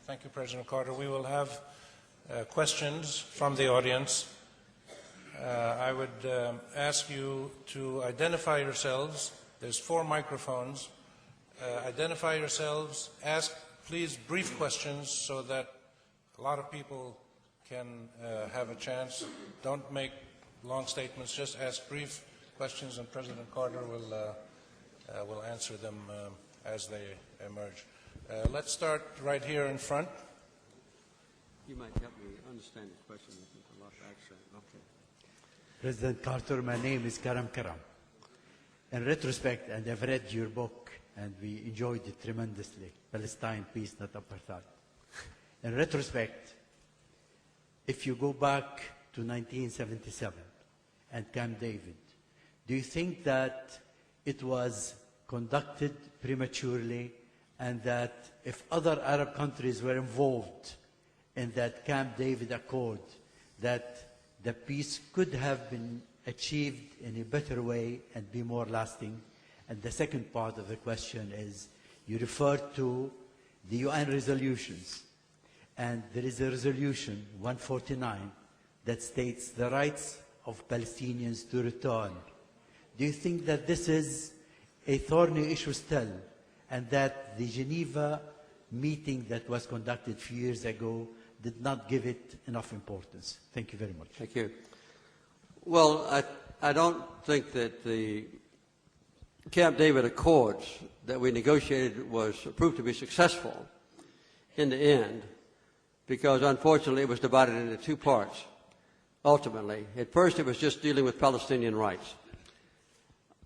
Thank you, President Carter. We will have questions from the audience. I would ask you to identify yourselves. There's 4 microphones. Identify yourselves. Ask, please, brief questions so that a lot of people can have a chance. Don't make long statements. Just ask brief questions, and President Carter will answer them as they emerge. Let's start right here in front. You might help me understand the question. A lot of accent. Okay. President Carter, my name is Karam Karam. In retrospect, and I've read your book, and we enjoyed it tremendously, Palestine, Peace, Not Apartheid. In retrospect, if you go back to 1977 and Camp David, do you think that it was conducted prematurely, and that if other Arab countries were involved in that Camp David Accord, that the peace could have been achieved in a better way and be more lasting? And the second part of the question is, you referred to the UN resolutions, and there is a resolution 149 that states the rights of Palestinians to return. Do you think that this is a thorny issue still, and that the Geneva meeting that was conducted a few years ago did not give it enough importance? Thank you very much. Thank you. Well, I don't think that the Camp David Accords that we negotiated was proved to be successful in the end, because unfortunately it was divided into 2 parts, ultimately. At first it was just dealing with Palestinian rights.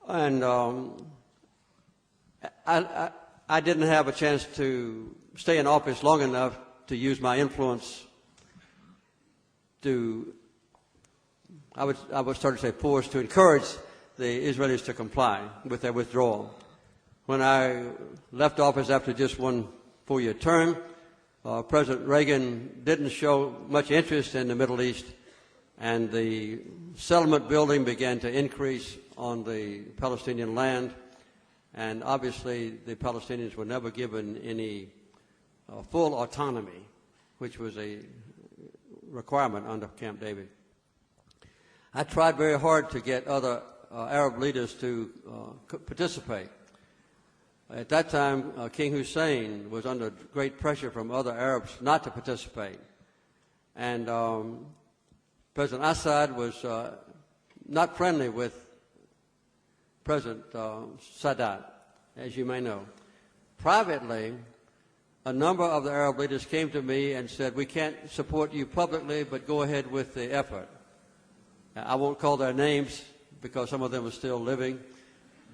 And I didn't have a chance to stay in office long enough to use my influence to, I would start to say force, to encourage the Israelis to comply with their withdrawal. When I left office after just 1 4-year term, President Reagan didn't show much interest in the Middle East, and the settlement building began to increase on the Palestinian land, and obviously the Palestinians were never given any full autonomy, which was a requirement under Camp David. I tried very hard to get other Arab leaders to participate. At that time, King Hussein was under great pressure from other Arabs not to participate. And President Assad was not friendly with President Sadat, as you may know. Privately, a number of the Arab leaders came to me and said, we can't support you publicly, but go ahead with the effort. I won't call their names because some of them are still living,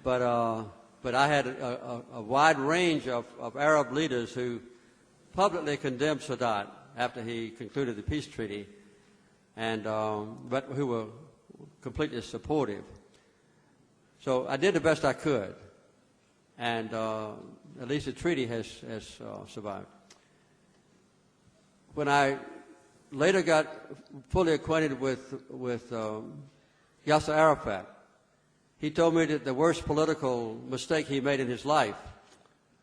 but I had a wide range of Arab leaders who publicly condemned Sadat after he concluded the peace treaty, and but who were completely supportive. So I did the best I could, and at least the treaty has survived. When I later got fully acquainted with Yasser Arafat, he told me that the worst political mistake he made in his life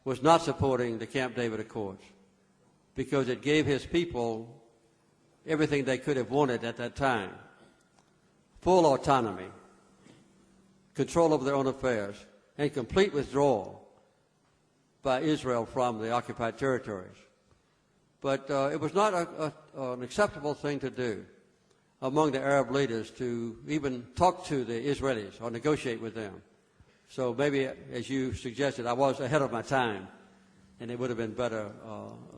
was not supporting the Camp David Accords, because it gave his people everything they could have wanted at that time: full autonomy, control over their own affairs, and complete withdrawal by Israel from the occupied territories. But it was not an acceptable thing to do among the Arab leaders to even talk to the Israelis or negotiate with them. So maybe, as you suggested, I was ahead of my time, and it would have been better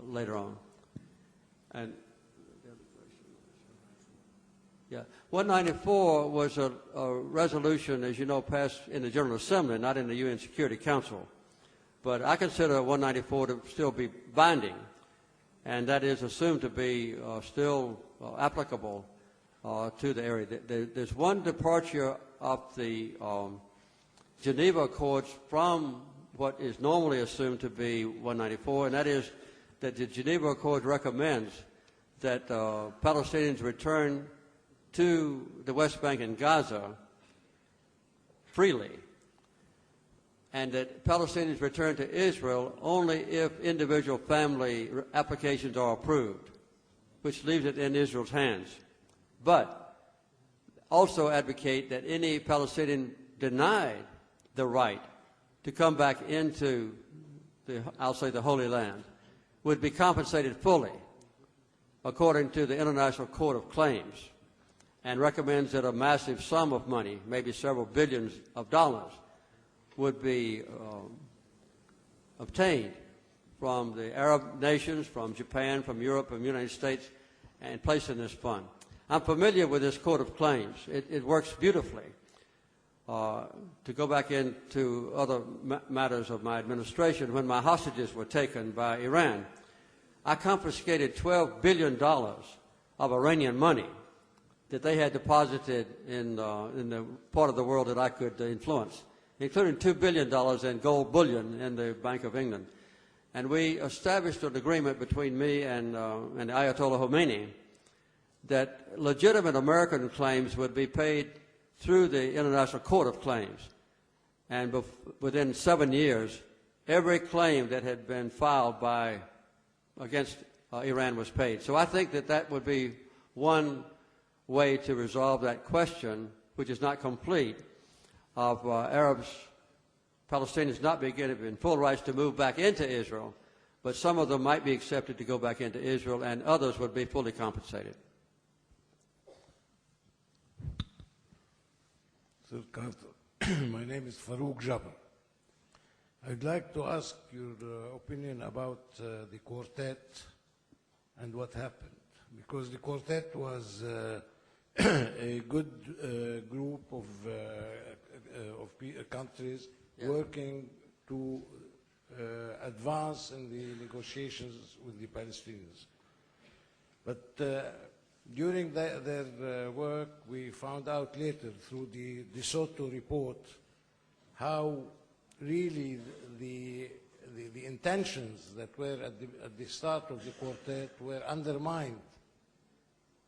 later on. And yeah, 194 was a resolution, as you know, passed in the General Assembly, not in the UN Security Council. But I consider 194 to still be binding, and that is assumed to be still applicable to the area. There's one departure of the Geneva Accords from what is normally assumed to be 194, and that is that the Geneva Accords recommends that Palestinians return to the West Bank and Gaza freely. and that Palestinians return to Israel only if individual family applications are approved, which leaves it in Israel's hands. But also advocate that any Palestinian denied the right to come back into I'll say the Holy Land, would be compensated fully according to the International Court of Claims, and recommends that a massive sum of money, maybe several billions of dollars, would be obtained from the Arab nations, from Japan, from Europe, from the United States, and placed in this fund. I'm familiar with this Court of Claims. It works beautifully. To go back into other matters of my administration, when my hostages were taken by Iran, I confiscated $12 billion of Iranian money that they had deposited in the part of the world that I could influence, including $2 billion in gold bullion in the Bank of England. And we established an agreement between me and Ayatollah Khomeini that legitimate American claims would be paid through the International Court of Claims. And within 7 years, every claim that had been filed against Iran was paid. So I think that would be one way to resolve that question, which is not complete, of Arabs, Palestinians not being given full rights to move back into Israel, but some of them might be accepted to go back into Israel, and others would be fully compensated. Sir Carter, my name is Farouk Jabbar. I'd like to ask your opinion about the Quartet and what happened, because the Quartet was a good group of countries working to advance in the negotiations with the Palestinians. But during their work, we found out later through the De Soto report how really the intentions that were at the start of the Quartet were undermined.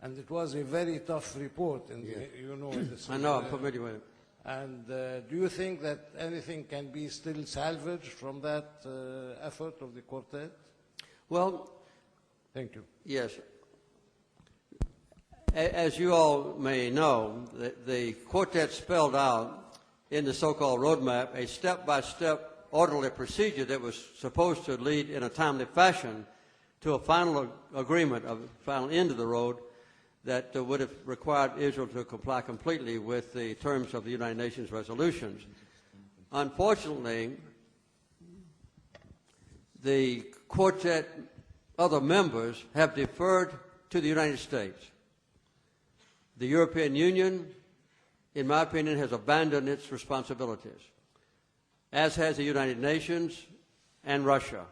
And it was a very tough report, and you know this. I know, I'm familiar with it. And do you think that anything can be still salvaged from that effort of the Quartet? Well, thank you. Yes. As you all may know, the Quartet spelled out in the so-called roadmap a step-by-step orderly procedure that was supposed to lead in a timely fashion to a final agreement, a final end of the road that would have required Israel to comply completely with the terms of the United Nations resolutions. Unfortunately, the Quartet other members have deferred to the United States. The European Union, in my opinion, has abandoned its responsibilities, as has the United Nations and Russia.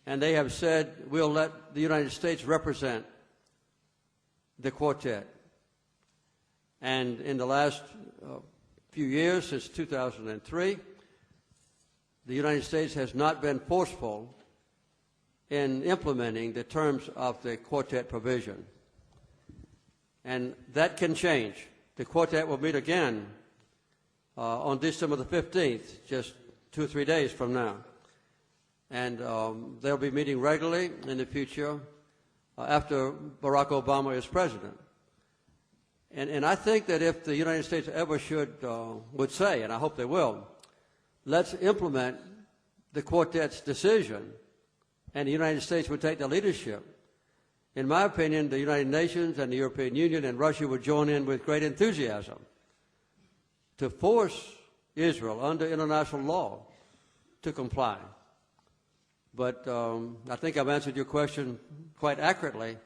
And they have said, we'll let the United States represent the Quartet. And in the last few years, since 2003, the United States has not been forceful in implementing the terms of the Quartet provision. And that can change. The Quartet will meet again on December the 15th, just 2 or 3 days from now. And they'll be meeting regularly in the future after Barack Obama is president. And I think that if the United States ever would say, and I hope they will, let's implement the Quartet's decision, and the United States would take the leadership, in my opinion, the United Nations and the European Union and Russia would join in with great enthusiasm to force Israel under international law to comply. But I think I've answered your question quite accurately.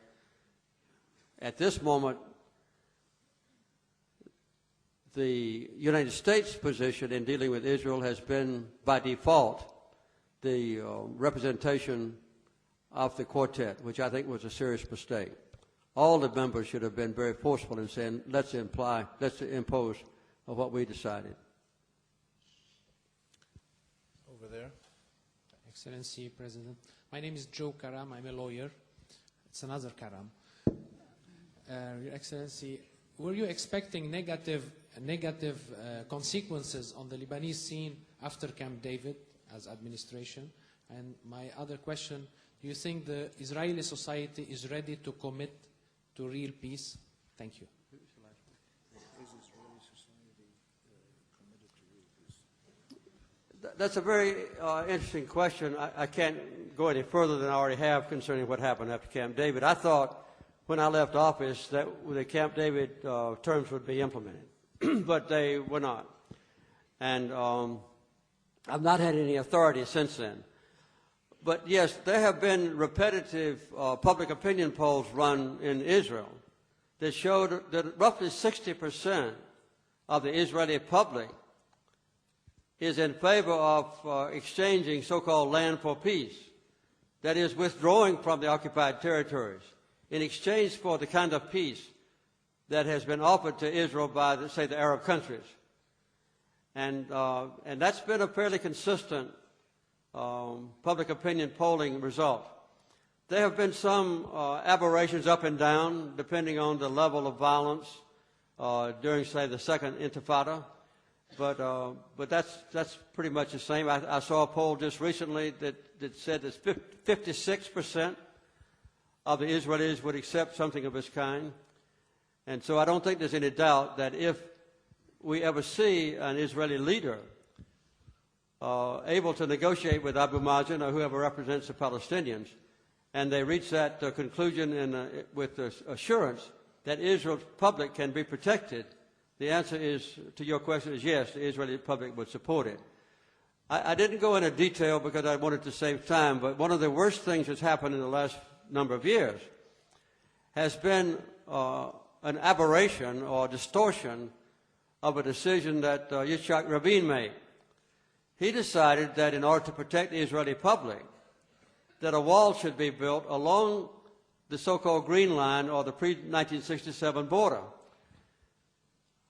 At this moment, the United States position in dealing with Israel has been, by default, the representation of the Quartet, which I think was a serious mistake. All the members should have been very forceful in saying, let's impose what we decided. Over there. Excellency, President. My name is Joe Karam. I'm a lawyer. It's another Karam. Your Excellency, were you expecting negative consequences on the Lebanese scene after Camp David as administration? And my other question, do you think the Israeli society is ready to commit to real peace? Thank you. That's a very interesting question. I can't go any further than I already have concerning what happened after Camp David. I thought when I left office that the Camp David terms would be implemented, but they were not. And I've not had any authority since then. But yes, there have been repetitive public opinion polls run in Israel that showed that roughly 60% of the Israeli public is in favor of exchanging so-called land for peace, that is, withdrawing from the occupied territories in exchange for the kind of peace that has been offered to Israel by, say, the Arab countries. And that's been a fairly consistent public opinion polling result. There have been some aberrations up and down, depending on the level of violence during, say, the Second Intifada. But that's pretty much the same. I saw a poll just recently that said that 56% of the Israelis would accept something of this kind. And so I don't think there's any doubt that if we ever see an Israeli leader able to negotiate with Abu Mazen or whoever represents the Palestinians, and they reach that conclusion with the assurance that Israel's public can be protected, the answer is, to your question, is yes, the Israeli public would support it. I didn't go into detail because I wanted to save time, but one of the worst things that's happened in the last number of years has been an aberration or distortion of a decision that Yitzhak Rabin made. He decided that in order to protect the Israeli public, that a wall should be built along the so-called Green Line or the pre-1967 border,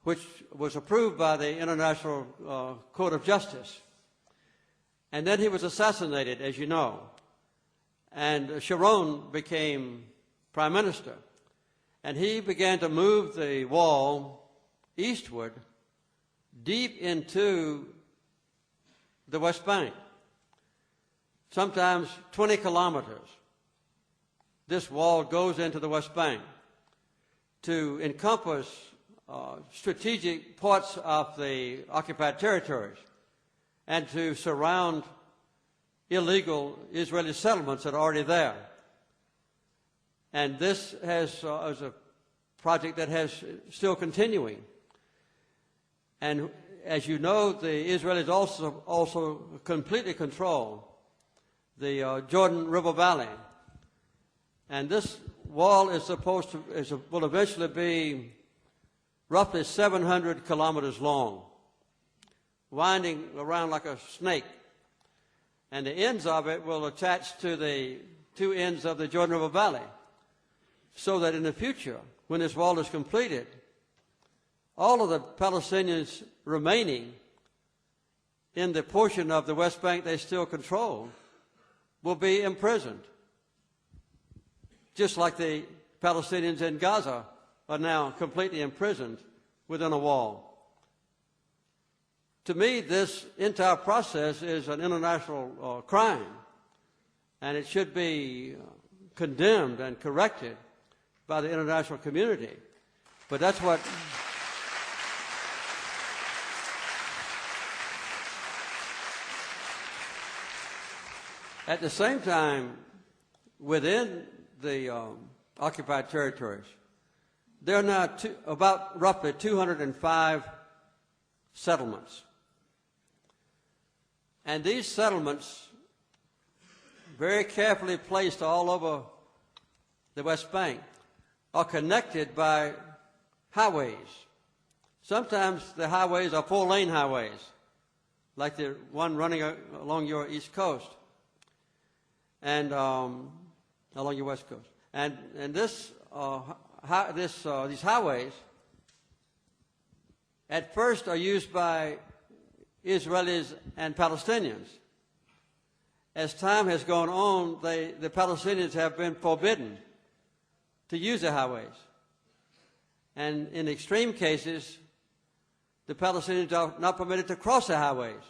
which was approved by the International Court of Justice. And then he was assassinated, as you know, and Sharon became prime minister. And he began to move the wall eastward, deep into the West Bank, sometimes 20 kilometers. This wall goes into the West Bank to encompass strategic parts of the occupied territories and to surround illegal Israeli settlements that are already there. And this is a project that has still continuing. And as you know, the Israelis also completely control the Jordan River Valley. And this wall is will eventually be roughly 700 kilometers long, winding around like a snake. And the ends of it will attach to the two ends of the Jordan River Valley, so that in the future, when this wall is completed, all of the Palestinians remaining in the portion of the West Bank they still control will be imprisoned, just like the Palestinians in Gaza are now completely imprisoned within a wall. To me, this entire process is an international crime, and it should be condemned and corrected by the international community. But that's what... At the same time, within the occupied territories, there are now about roughly 205 settlements. And these settlements, very carefully placed all over the West Bank, are connected by highways. Sometimes the highways are four-lane highways, like the one running along your east coast and along your west coast. And these highways at first are used by Israelis and Palestinians. As time has gone on, the Palestinians have been forbidden to use the highways. And in extreme cases, the Palestinians are not permitted to cross the highways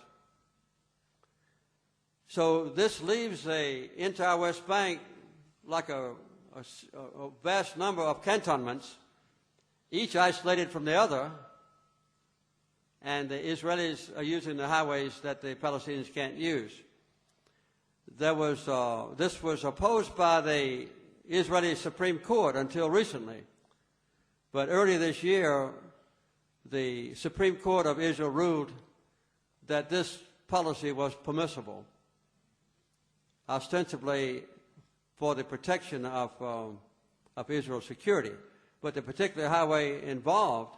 So this leaves the entire West Bank like a vast number of cantonments, each isolated from the other, and the Israelis are using the highways that the Palestinians can't use. This was opposed by the Israeli Supreme Court until recently. But earlier this year, the Supreme Court of Israel ruled that this policy was permissible, ostensibly for the protection of Israel's security. But the particular highway involved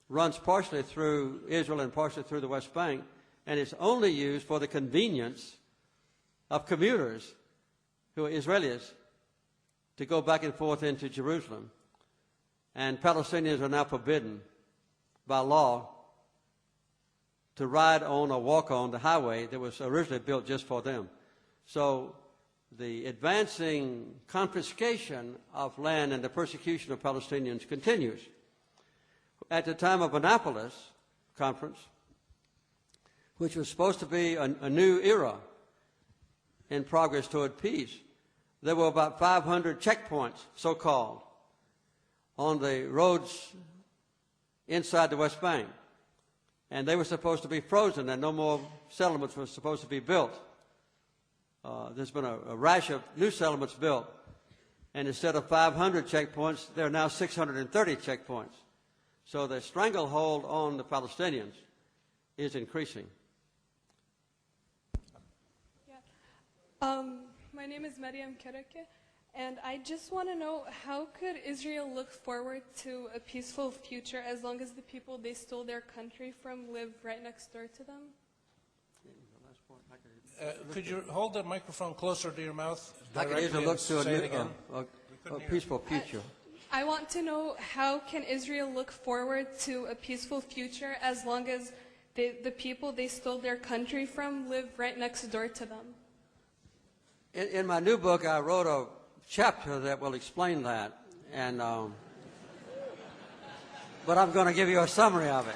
runs partially through Israel and partially through the West Bank, and it's only used for the convenience of commuters who are Israelis to go back and forth into Jerusalem. And Palestinians are now forbidden by law to ride on or walk on the highway that was originally built just for them. So the advancing confiscation of land and the persecution of Palestinians continues. At the time of Annapolis Conference, which was supposed to be a new era in progress toward peace, there were about 500 checkpoints, so-called, on the roads inside the West Bank. And they were supposed to be frozen, and no more settlements were supposed to be built. There's been a rash of new settlements built. And instead of 500 checkpoints, there are now 630 checkpoints. So the stranglehold on the Palestinians is increasing. My name is Mariam Kereke, and I just want to know, how could Israel look forward to a peaceful future as long as the people they stole their country from live right next door to them? Could you hold the microphone closer to your mouth? How could Israel look to a peaceful future? I want to know, how can Israel look forward to a peaceful future as long as the people they stole their country from live right next door to them? In my new book, I wrote a chapter that will explain that, and but I'm going to give you a summary of it.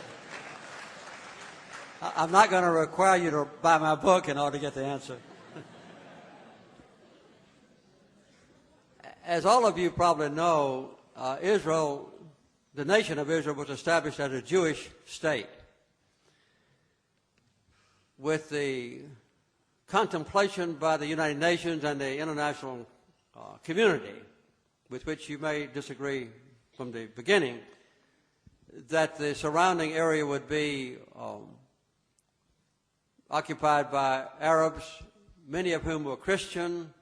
I'm not going to require you to buy my book in order to get the answer. As all of you probably know, Israel, the nation of Israel, was established as a Jewish state with the contemplation by the United Nations and the international community, with which you may disagree from the beginning, that the surrounding area would be occupied by Arabs, many of whom were Christian,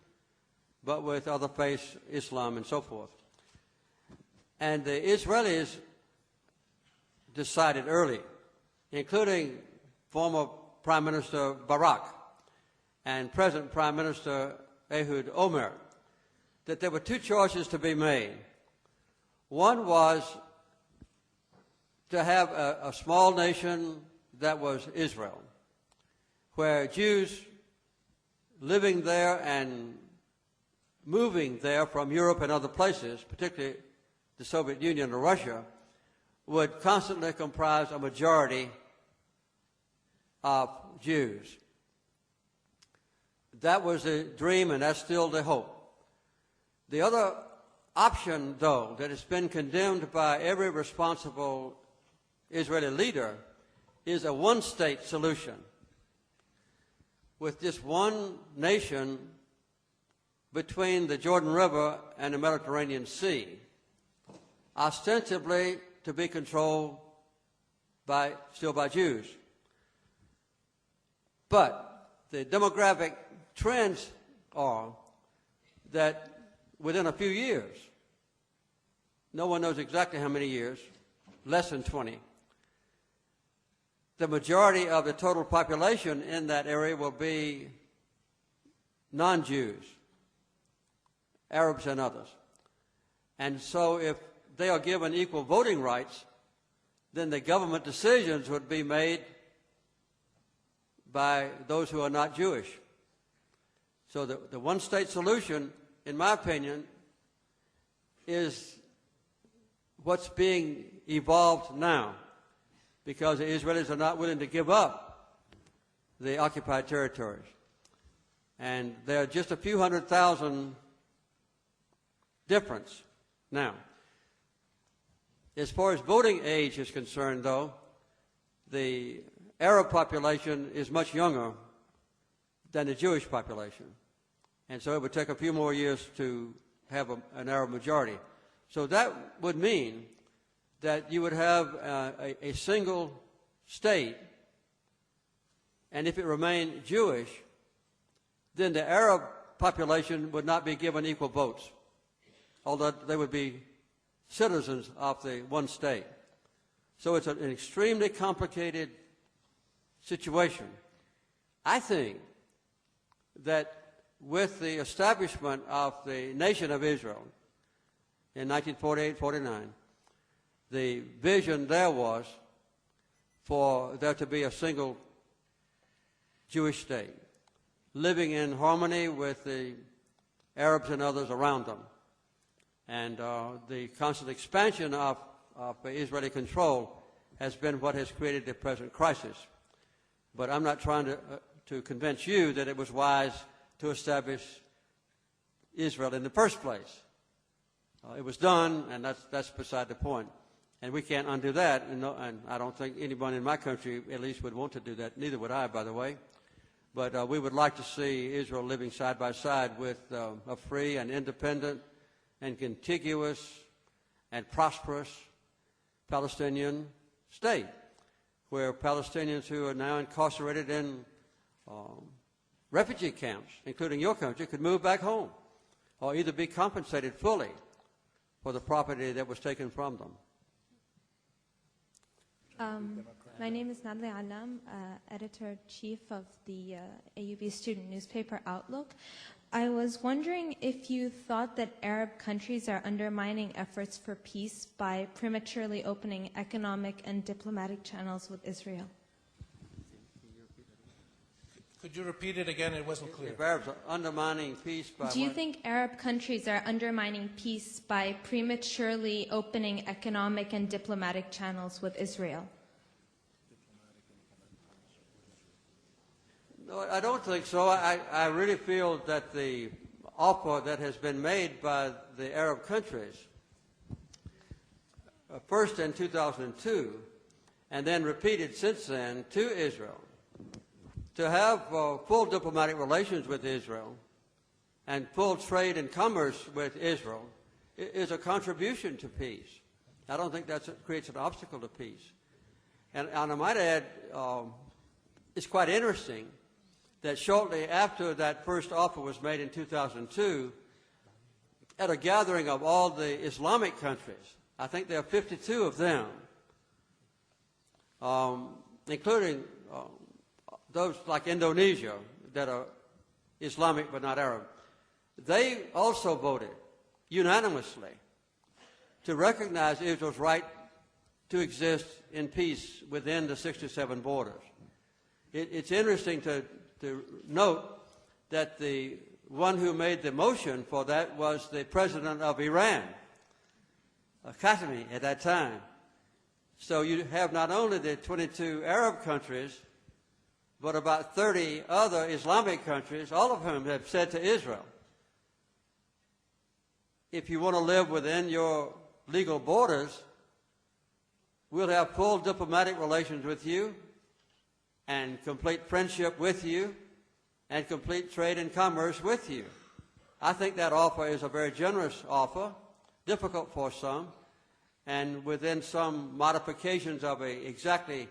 but with other faiths, Islam and so forth. And the Israelis decided early, including former Prime Minister Barak and present Prime Minister Ehud Olmert, that there were two choices to be made. One was to have a small nation that was Israel, where Jews living there and moving there from Europe and other places, particularly the Soviet Union or Russia, would constantly comprise a majority of Jews. That was the dream, and that's still the hope. The other option, though, that has been condemned by every responsible Israeli leader is a one-state solution, with just one nation between the Jordan River and the Mediterranean Sea, ostensibly to be controlled still by Jews. But the demographic trends are that within a few years, no one knows exactly how many years, less than 20, the majority of the total population in that area will be non-Jews, Arabs and others. And so if they are given equal voting rights, then the government decisions would be made by those who are not Jewish. So the one-state solution, in my opinion, is what's being evolved now, because the Israelis are not willing to give up the occupied territories. And there are just a few 100,000 difference now. As far as voting age is concerned, though, the Arab population is much younger than the Jewish population. And so it would take a few more years to have an Arab majority. So that would mean that you would have a single state, and if it remained Jewish, then the Arab population would not be given equal votes, although they would be citizens of the one state. So it's an extremely complicated situation. I think that with the establishment of the nation of Israel in 1948-49, the vision there was for there to be a single Jewish state, living in harmony with the Arabs and others around them. And the constant expansion of Israeli control has been what has created the present crisis. But I'm not trying to convince you that it was wise to establish Israel in the first place. It was done, and that's beside the point. And we can't undo that, and I don't think anyone in my country at least would want to do that. Neither would I, by the way. But we would like to see Israel living side by side with a free and independent and contiguous and prosperous Palestinian state, where Palestinians who are now incarcerated in refugee camps, including your country, could move back home or either be compensated fully for the property that was taken from them. My name is Natalie Annam, editor-chief of the AUB student newspaper Outlook. I was wondering if you thought that Arab countries are undermining efforts for peace by prematurely opening economic and diplomatic channels with Israel. Could you repeat it again? It wasn't clear. If Arabs are undermining peace by Do you think Arab countries are undermining peace by prematurely opening economic and diplomatic channels with Israel? No, I don't think so. I really feel that the offer that has been made by the Arab countries, first in 2002, and then repeated since then to Israel, to have full diplomatic relations with Israel and full trade and commerce with Israel is a contribution to peace. I don't think that creates an obstacle to peace. And I might add, it's quite interesting that shortly after that first offer was made in 2002, at a gathering of all the Islamic countries, I think there are 52 of them, including those like Indonesia that are Islamic but not Arab, they also voted unanimously to recognize Israel's right to exist in peace within the 67 borders. It's interesting to note that the one who made the motion for that was the president of Iran, Khatami, at that time. So you have not only the 22 Arab countries, but about 30 other Islamic countries, all of whom have said to Israel, if you want to live within your legal borders, we'll have full diplomatic relations with you and complete friendship with you and complete trade and commerce with you. I think that offer is a very generous offer, difficult for some, and within some modifications of exactly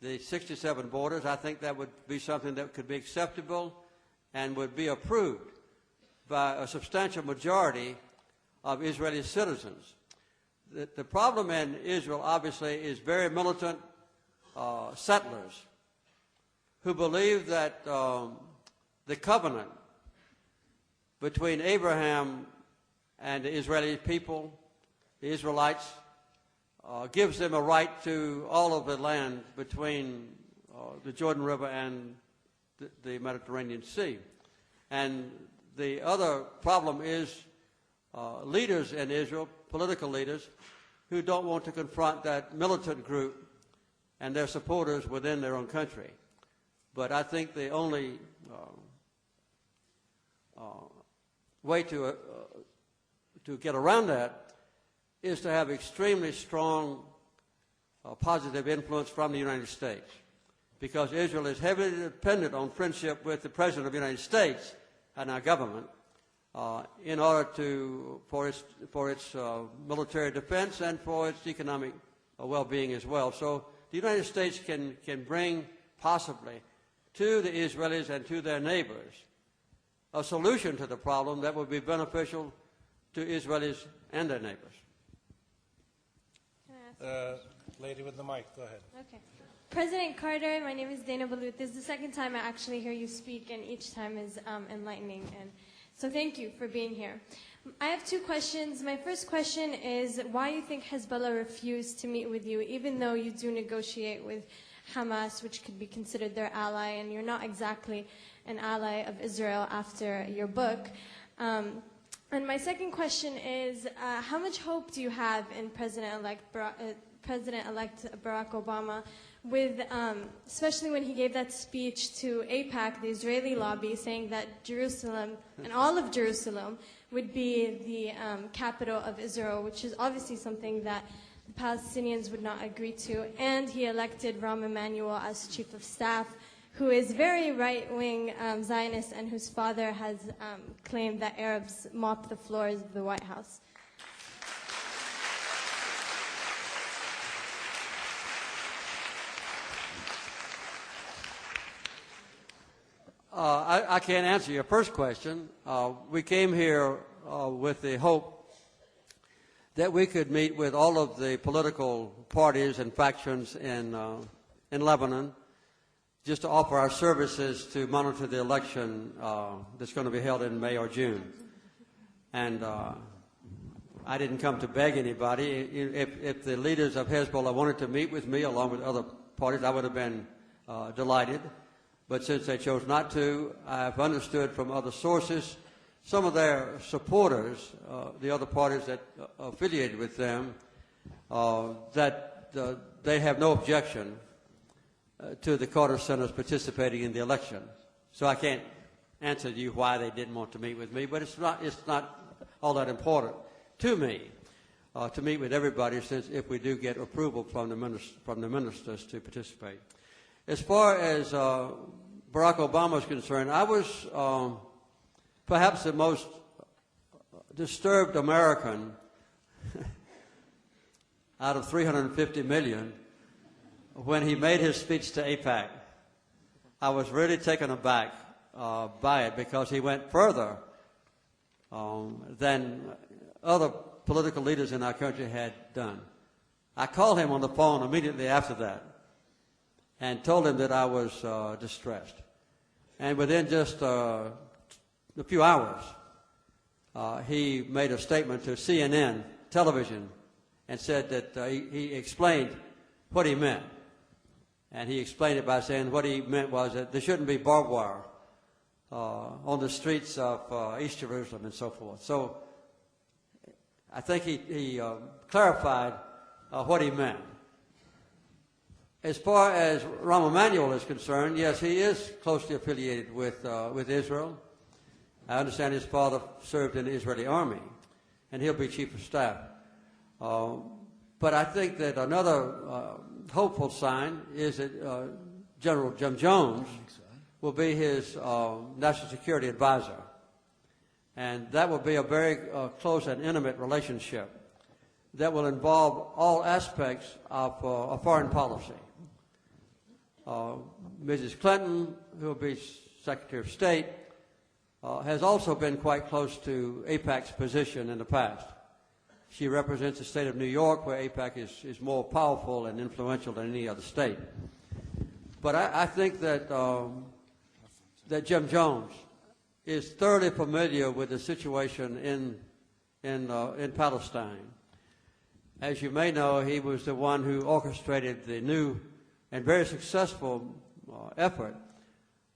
the 67 borders, I think that would be something that could be acceptable and would be approved by a substantial majority of Israeli citizens. The problem in Israel, obviously, is very militant settlers who believe that the covenant between Abraham and the Israeli people, the Israelites, gives them a right to all of the land between the Jordan River and the Mediterranean Sea. And the other problem is leaders in Israel, political leaders, who don't want to confront that militant group and their supporters within their own country. But I think the only way to get around that is to have extremely strong positive influence from the United States, because Israel is heavily dependent on friendship with the President of the United States and our government in order for its military defense and for its economic well-being as well. So the United States can bring possibly to the Israelis and to their neighbors a solution to the problem that would be beneficial to Israelis and their neighbors. Can I ask Lady with the mic, go ahead. Okay. President Carter, my name is Dana Balut. This is the second time I actually hear you speak, and each time is enlightening. And so thank you for being here. I have two questions. My first question is why you think Hezbollah refused to meet with you, even though you do negotiate with Hamas, which could be considered their ally, and you're not exactly an ally of Israel after your book. And my second question is, how much hope do you have in President-elect Barack Obama, with, especially when he gave that speech to AIPAC, the Israeli lobby, saying that Jerusalem and all of Jerusalem would be the capital of Israel, which is obviously something that the Palestinians would not agree to. And he elected Rahm Emanuel as chief of staff, who is very right-wing Zionist and whose father has claimed that Arabs mop the floors of the White House. I can't answer your first question. We came here with the hope that we could meet with all of the political parties and factions in Lebanon, just to offer our services to monitor the election that's going to be held in May or June. And I didn't come to beg anybody. If the leaders of Hezbollah wanted to meet with me along with other parties, I would have been delighted. But since they chose not to, I've understood from other sources, some of their supporters, the other parties that affiliated with them, that they have no objection to the Carter Centers participating in the election. So I can't answer you why they didn't want to meet with me, but it's not all that important to me to meet with everybody, since if we do get approval from the ministers to participate. As far as Barack Obama is concerned, I was perhaps the most disturbed American out of 350 million when he made his speech to AIPAC. I was really taken aback by it, because he went further than other political leaders in our country had done. I called him on the phone immediately after that and told him that I was distressed. And within just a few hours, he made a statement to CNN television and said that he explained what he meant. And he explained it by saying what he meant was that there shouldn't be barbed wire on the streets of East Jerusalem and so forth. So I think he clarified what he meant. As far as Rahm Emanuel is concerned, yes, he is closely affiliated with Israel. I understand his father served in the Israeli army, and he'll be chief of staff. But I think that another hopeful sign is that General Jim Jones will be his national security advisor. And that will be a very close and intimate relationship that will involve all aspects of foreign policy. Mrs. Clinton, who will be Secretary of State, has also been quite close to AIPAC's position in the past. She represents the state of New York, where AIPAC is more powerful and influential than any other state. But I think that that Jim Jones is thoroughly familiar with the situation in Palestine. As you may know, he was the one who orchestrated the new and very successful effort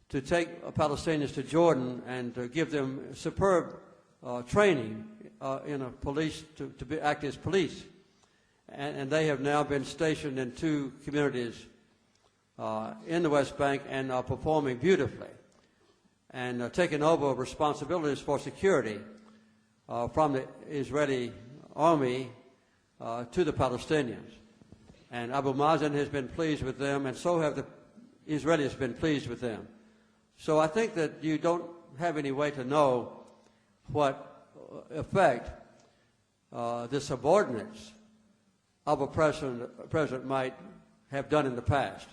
to take Palestinians to Jordan and to give them superb training in a police to act as police. And they have now been stationed in 2 communities in the West Bank and are performing beautifully. and taking over responsibilities for security from the Israeli army to the Palestinians. And Abu Mazen has been pleased with them, and so have the Israelis been pleased with them. So I think that you don't have any way to know what effect the subordinates of a president might have done in the past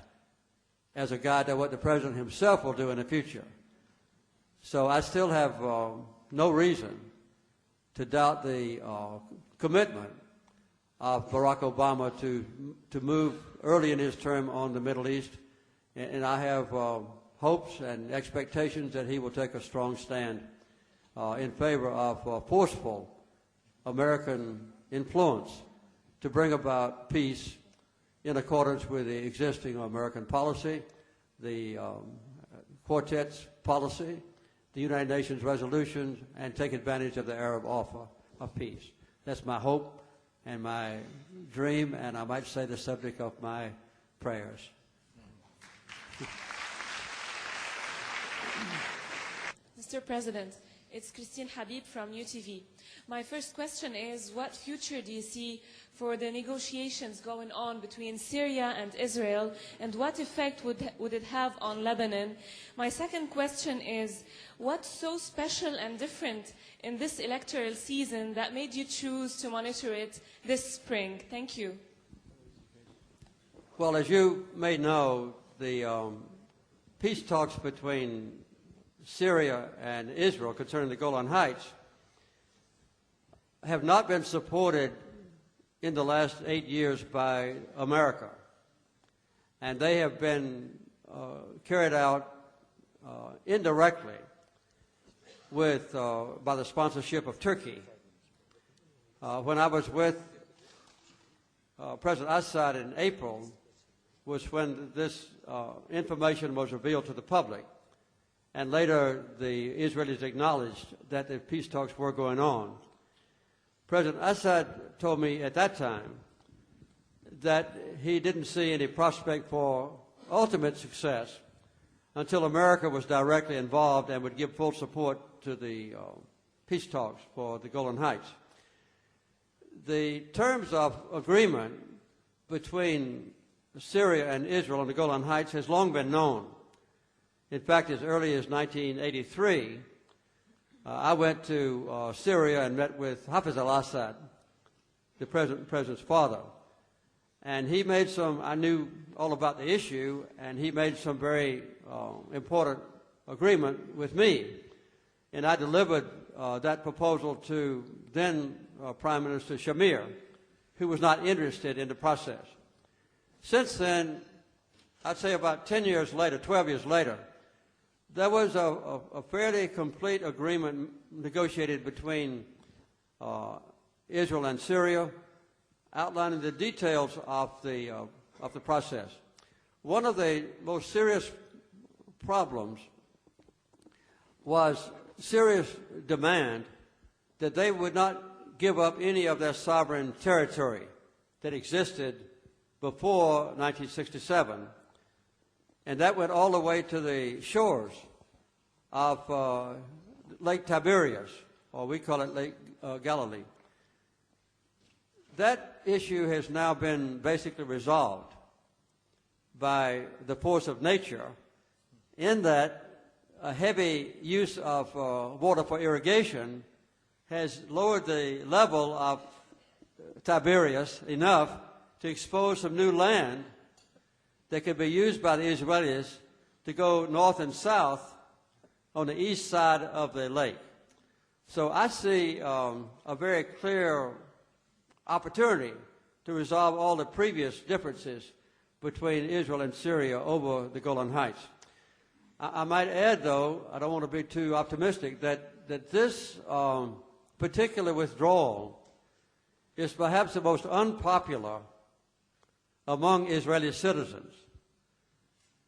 as a guide to what the president himself will do in the future. So I still have no reason to doubt the commitment of Barack Obama to move early in his term on the Middle East, and I have hopes and expectations that he will take a strong stand in favor of forceful American influence to bring about peace in accordance with the existing American policy, the Quartet's policy, the United Nations resolutions, and take advantage of the Arab offer of peace. That's my hope and my dream, and I might say the subject of my prayers. Mr. President, it's Christine Habib from UTV. My first question is, what future do you see for the negotiations going on between Syria and Israel, and what effect would it have on Lebanon? My second question is, what's so special and different in this electoral season that made you choose to monitor it this spring? Thank you. Well, as you may know, the peace talks between Syria and Israel concerning the Golan Heights have not been supported in the last 8 years by America. And they have been carried out indirectly by the sponsorship of Turkey. When I was with President Assad in April was when this information was revealed to the public. And later, the Israelis acknowledged that the peace talks were going on. President Assad told me at that time that he didn't see any prospect for ultimate success until America was directly involved and would give full support to the peace talks for the Golan Heights. The terms of agreement between Syria and Israel on the Golan Heights has long been known. In fact, as early as 1983, I went to Syria and met with Hafiz al-Assad, the president's father. And he made I knew all about the issue, and he made some very important agreement with me. And I delivered that proposal to then Prime Minister Shamir, who was not interested in the process. Since then, I'd say about 10 years later, 12 years later, there was a fairly complete agreement negotiated between Israel and Syria, outlining the details of the process. One of the most serious problems was Syria's demand that they would not give up any of their sovereign territory that existed before 1967. And that went all the way to the shores of Lake Tiberias, or we call it Lake Galilee. That issue has now been basically resolved by the force of nature, in that a heavy use of water for irrigation has lowered the level of Tiberias enough to expose some new land that could be used by the Israelis to go north and south on the east side of the lake. So I see a very clear opportunity to resolve all the previous differences between Israel and Syria over the Golan Heights. I might add, though, I don't want to be too optimistic, that this particular withdrawal is perhaps the most unpopular among Israeli citizens.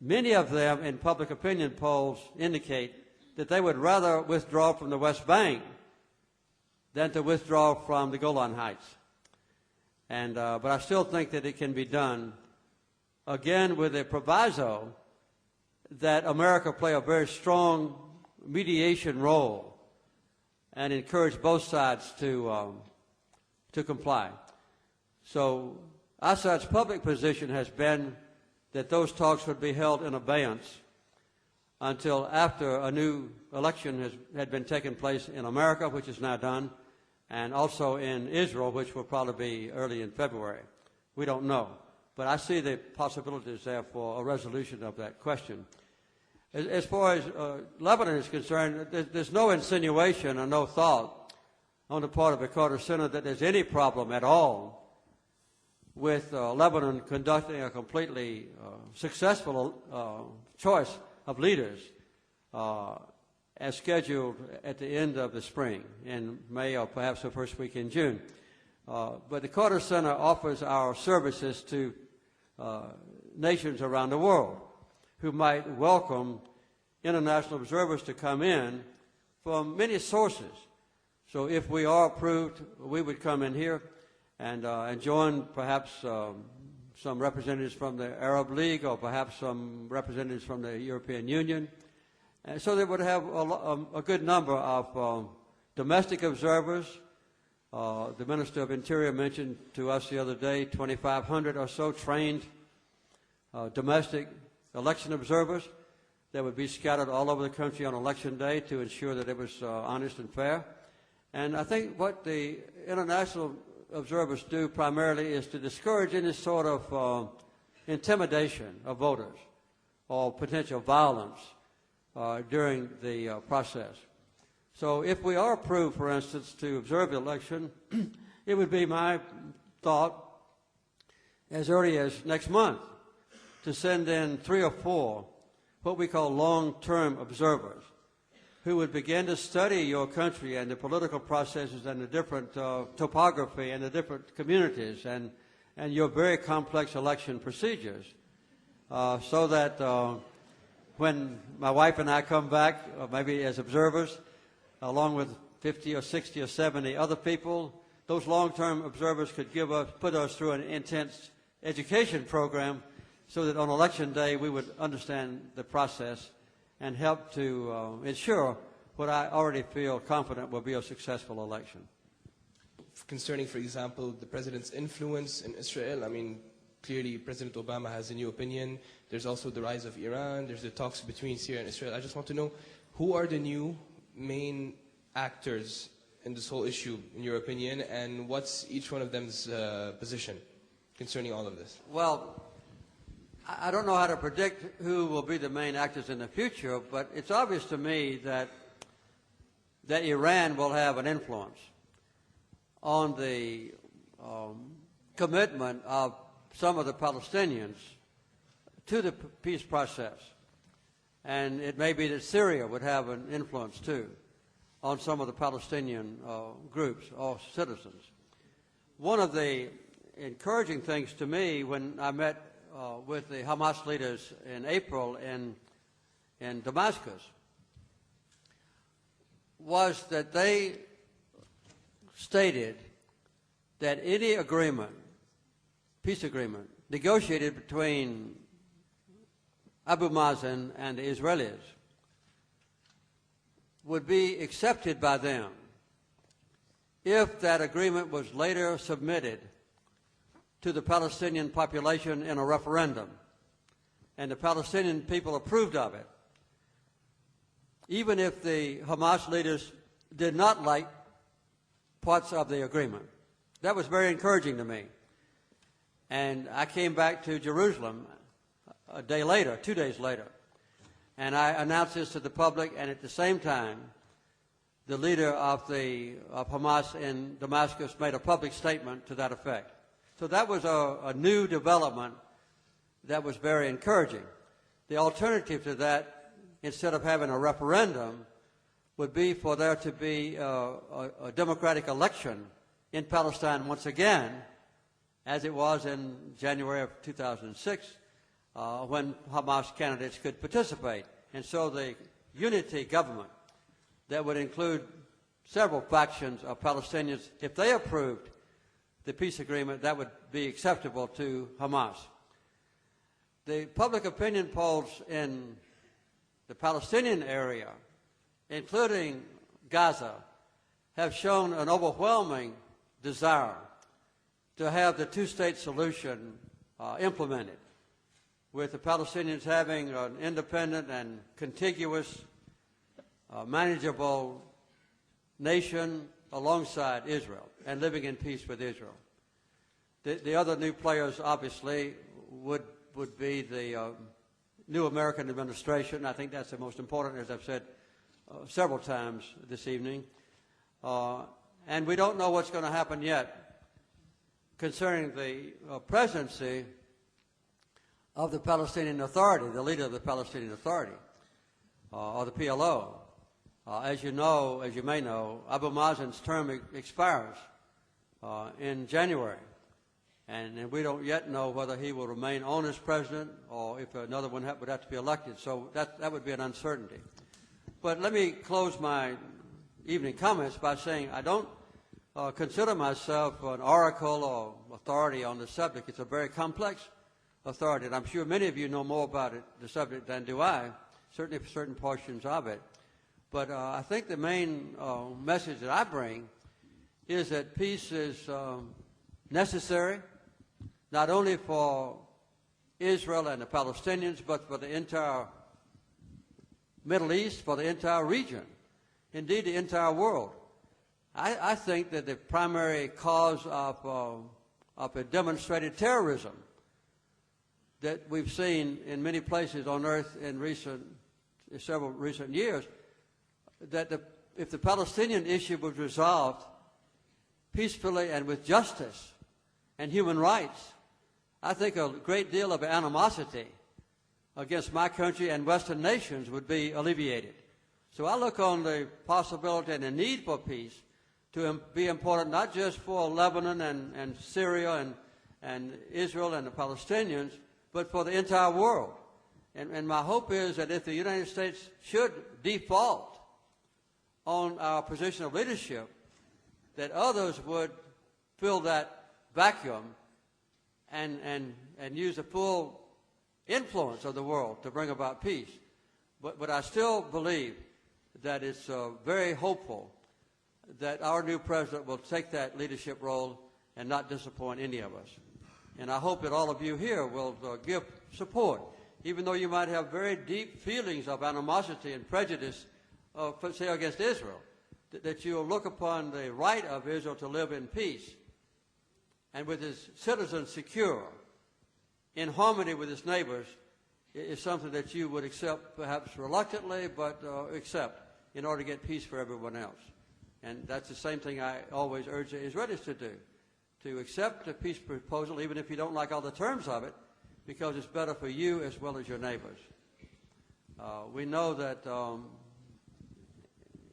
Many of them in public opinion polls indicate that they would rather withdraw from the West Bank than to withdraw from the Golan Heights. But I still think that it can be done, again with a proviso that America play a very strong mediation role and encourage both sides to comply. So Assad's public position has been that those talks would be held in abeyance until after a new election had been taken place in America, which is now done, and also in Israel, which will probably be early in February. We don't know. But I see the possibilities there for a resolution of that question. As far as Lebanon is concerned, there's no insinuation or no thought on the part of the Carter Center that there's any problem at all with Lebanon conducting a completely successful choice of leaders as scheduled at the end of the spring, in May or perhaps the first week in June. But the Carter Center offers our services to nations around the world who might welcome international observers to come in from many sources. So if we are approved, we would come in here and join perhaps some representatives from the Arab League or perhaps some representatives from the European Union. And so they would have a good number of domestic observers. The Minister of Interior mentioned to us the other day 2,500 or so trained domestic election observers that would be scattered all over the country on election day to ensure that it was honest and fair. And I think what the international observers do primarily is to discourage any sort of intimidation of voters or potential violence during the process. So if we are approved, for instance, to observe the election, it would be my thought as early as next month to send in 3 or 4 what we call long-term observers who would begin to study your country and the political processes and the different topography and the different communities and your very complex election procedures so that when my wife and I come back, maybe as observers, along with 50 or 60 or 70 other people, those long-term observers could put us through an intense education program so that on election day we would understand the process and help to ensure what I already feel confident will be a successful election. Concerning, for example, the president's influence in Israel, I mean, clearly President Obama has a new opinion. There's also the rise of Iran. There's the talks between Syria and Israel. I just want to know, who are the new main actors in this whole issue, in your opinion, and what's each one of them's position concerning all of this? Well, I don't know how to predict who will be the main actors in the future, but it's obvious to me that Iran will have an influence on the commitment of some of the Palestinians to the peace process. And it may be that Syria would have an influence, too, on some of the Palestinian groups or citizens. One of the encouraging things to me when I met with the Hamas leaders in April in Damascus was that they stated that any agreement, peace agreement, negotiated between Abu Mazen and the Israelis would be accepted by them if that agreement was later submitted to the Palestinian population in a referendum and the Palestinian people approved of it, even if the Hamas leaders did not like parts of the agreement. That was very encouraging to me. And I came back to Jerusalem a day later, 2 days later, and I announced this to the public, and at the same time, the leader of Hamas in Damascus made a public statement to that effect. So that was a new development that was very encouraging. The alternative to that, instead of having a referendum, would be for there to be a democratic election in Palestine once again, as it was in January of 2006, when Hamas candidates could participate. And so the unity government that would include several factions of Palestinians, if they approved the peace agreement, that would be acceptable to Hamas. The public opinion polls in the Palestinian area including Gaza, have shown an overwhelming desire to have the two-state solution implemented, with the Palestinians having an independent and contiguous, manageable nation alongside Israel and living in peace with Israel. The other new players, obviously, would be the new American administration. I think that's the most important, as I've said several times this evening. And we don't know what's going to happen yet concerning the presidency of the Palestinian Authority, the leader of the Palestinian Authority, or the PLO. As you may know, Abu Mazen's term expires in January. And we don't yet know whether he will remain on as president or if another one would have to be elected. So that would be an uncertainty. But let me close my evening comments by saying I don't consider myself an oracle or authority on the subject. It's a very complex authority, and I'm sure many of you know more about the subject than do I, certainly for certain portions of it. But I think the main message that I bring is that peace is necessary, not only for Israel and the Palestinians, but for the entire Middle East, for the entire region, indeed the entire world. I think that the primary cause of a demonstrated terrorism that we've seen in many places on earth in several recent years, that if the Palestinian issue was resolved peacefully and with justice and human rights, I think a great deal of animosity against my country and Western nations would be alleviated. So I look on the possibility and the need for peace to be important not just for Lebanon and Syria and Israel and the Palestinians, but for the entire world. And my hope is that if the United States should default on our position of leadership, that others would fill that vacuum and use the full influence of the world to bring about peace. But I still believe that it's very hopeful that our new president will take that leadership role and not disappoint any of us. And I hope that all of you here will give support, even though you might have very deep feelings of animosity and prejudice, say, against Israel, that you will look upon the right of Israel to live in peace and with its citizens secure, in harmony with its neighbors, is something that you would accept perhaps reluctantly, but accept in order to get peace for everyone else. And that's the same thing I always urge the Israelis to do, to accept the peace proposal, even if you don't like all the terms of it, because it's better for you as well as your neighbors. We know that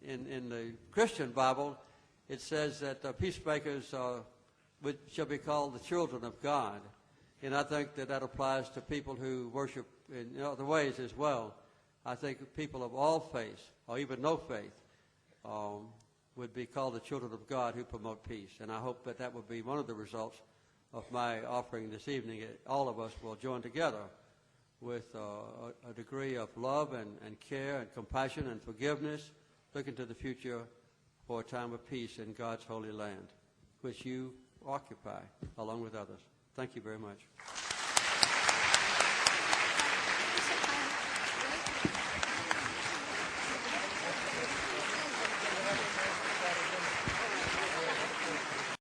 in the Christian Bible, it says that peacemakers shall be called the children of God. And I think that applies to people who worship in other ways as well. I think people of all faiths, or even no faith, would be called the children of God who promote peace. And I hope that will be one of the results of my offering this evening. All of us will join together with a degree of love and care and compassion and forgiveness, looking to the future for a time of peace in God's holy land, which you occupy along with others. Thank you very much.